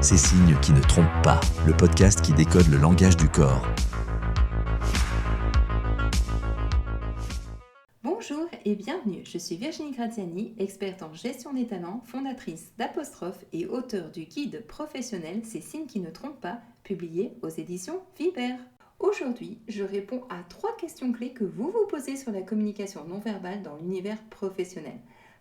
Ces signes qui ne trompent pas, le podcast qui décode le langage du corps. Bonjour et bienvenue, je suis Virginie Graziani, experte en gestion des talents, fondatrice d'Apostrophe et auteure du guide professionnel Ces signes qui ne trompent pas, publié aux éditions Viber. Aujourd'hui, je réponds à 3 questions clés que vous vous posez sur la communication non verbale dans l'univers professionnel.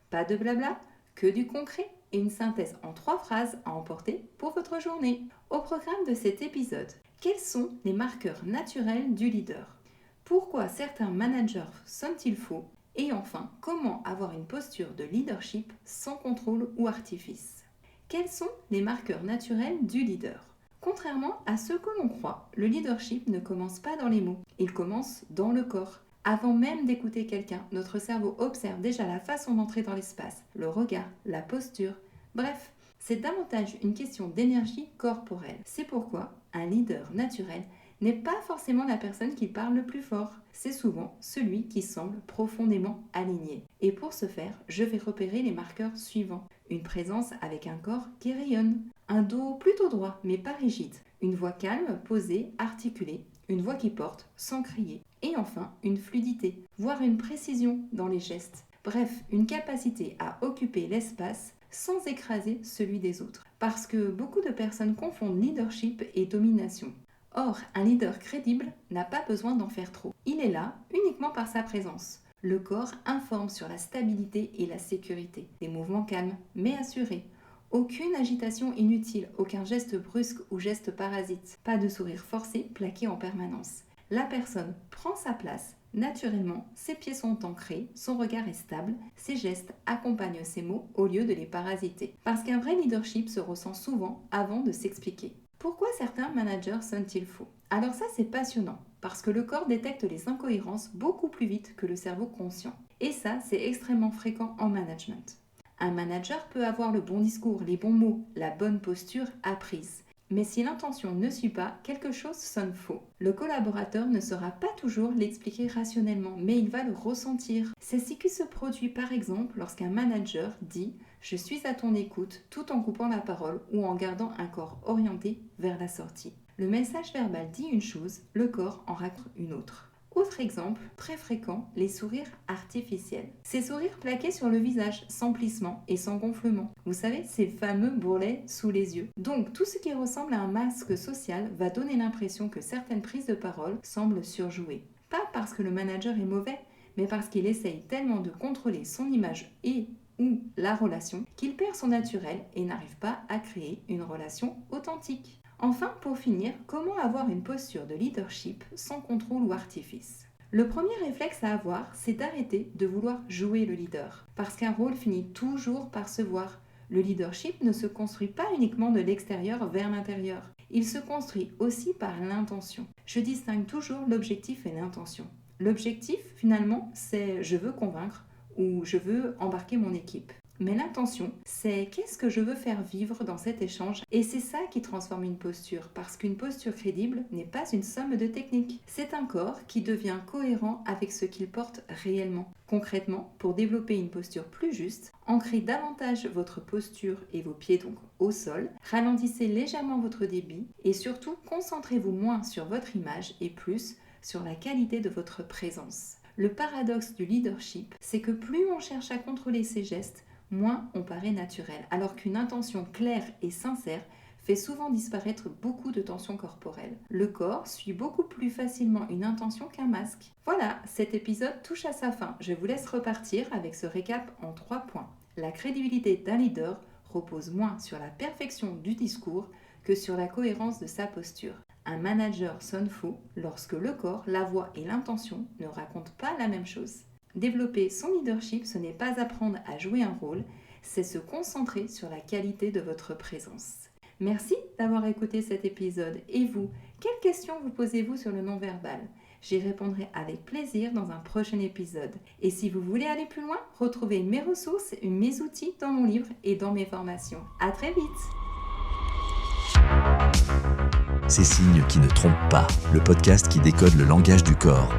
Pas de blabla, que du concret et une synthèse en 3 phrases à emporter pour votre journée. Au programme de cet épisode, quels sont les marqueurs naturels du leader ? Pourquoi certains managers sonnent-ils faux ? Et enfin, comment avoir une posture de leadership sans contrôle ou artifice ? Quels sont les marqueurs naturels du leader ? Contrairement à ce que l'on croit, le leadership ne commence pas dans les mots, il commence dans le corps. Avant même d'écouter quelqu'un, notre cerveau observe déjà la façon d'entrer dans l'espace, le regard, la posture. Bref, c'est davantage une question d'énergie corporelle. C'est pourquoi un leader naturel n'est pas forcément la personne qui parle le plus fort. C'est souvent celui qui semble profondément aligné. Et pour ce faire, je vais repérer les marqueurs suivants. Une présence avec un corps qui rayonne. Un dos plutôt droit mais pas rigide. Une voix calme, posée, articulée. Une voix qui porte sans crier. Et enfin, une fluidité, voire une précision dans les gestes. Bref, une capacité à occuper l'espace sans écraser celui des autres. Parce que beaucoup de personnes confondent leadership et domination. Or, un leader crédible n'a pas besoin d'en faire trop. Il est là uniquement par sa présence. Le corps informe sur la stabilité et la sécurité. Des mouvements calmes, mais assurés. Aucune agitation inutile, aucun geste brusque ou geste parasite. Pas de sourire forcé, plaqué en permanence. La personne prend sa place, naturellement, ses pieds sont ancrés, son regard est stable, ses gestes accompagnent ses mots au lieu de les parasiter. Parce qu'un vrai leadership se ressent souvent avant de s'expliquer. Pourquoi certains managers sonnent-ils faux ? Alors ça c'est passionnant, parce que le corps détecte les incohérences beaucoup plus vite que le cerveau conscient. Et ça c'est extrêmement fréquent en management. Un manager peut avoir le bon discours, les bons mots, la bonne posture apprise. Mais si l'intention ne suit pas, quelque chose sonne faux. Le collaborateur ne saura pas toujours l'expliquer rationnellement, mais il va le ressentir. C'est ce qui se produit par exemple lorsqu'un manager dit « Je suis à ton écoute » tout en coupant la parole ou en gardant un corps orienté vers la sortie. Le message verbal dit une chose, le corps en raconte une autre. Autre exemple, très fréquent, les sourires artificiels. Ces sourires plaqués sur le visage, sans plissement et sans gonflement. Vous savez, ces fameux bourrelets sous les yeux. Donc, tout ce qui ressemble à un masque social va donner l'impression que certaines prises de parole semblent surjouées. Pas parce que le manager est mauvais, mais parce qu'il essaye tellement de contrôler son image et ou la relation qu'il perd son naturel et n'arrive pas à créer une relation authentique. Enfin, pour finir, comment avoir une posture de leadership sans contrôle ou artifice ? Le premier réflexe à avoir, c'est d'arrêter de vouloir jouer le leader, parce qu'un rôle finit toujours par se voir. Le leadership ne se construit pas uniquement de l'extérieur vers l'intérieur, il se construit aussi par l'intention. Je distingue toujours l'objectif et l'intention. L'objectif, finalement, c'est « je veux convaincre » ou « je veux embarquer mon équipe ». Mais l'intention, c'est qu'est-ce que je veux faire vivre dans cet échange et c'est ça qui transforme une posture parce qu'une posture crédible n'est pas une somme de techniques. C'est un corps qui devient cohérent avec ce qu'il porte réellement. Concrètement, pour développer une posture plus juste, ancrez davantage votre posture et vos pieds donc au sol, ralentissez légèrement votre débit et surtout concentrez-vous moins sur votre image et plus sur la qualité de votre présence. Le paradoxe du leadership, c'est que plus on cherche à contrôler ses gestes, moins on paraît naturel, alors qu'une intention claire et sincère fait souvent disparaître beaucoup de tensions corporelles. Le corps suit beaucoup plus facilement une intention qu'un masque. Voilà, cet épisode touche à sa fin. Je vous laisse repartir avec ce récap en 3 points. La crédibilité d'un leader repose moins sur la perfection du discours que sur la cohérence de sa posture. Un manager sonne faux lorsque le corps, la voix et l'intention ne racontent pas la même chose. Développer son leadership, ce n'est pas apprendre à jouer un rôle, c'est se concentrer sur la qualité de votre présence. Merci d'avoir écouté cet épisode. Et vous, quelles questions vous posez-vous sur le non-verbal ? J'y répondrai avec plaisir dans un prochain épisode. Et si vous voulez aller plus loin, retrouvez mes ressources et mes outils dans mon livre et dans mes formations. À très vite ! Ces signes qui ne trompent pas, le podcast qui décode le langage du corps.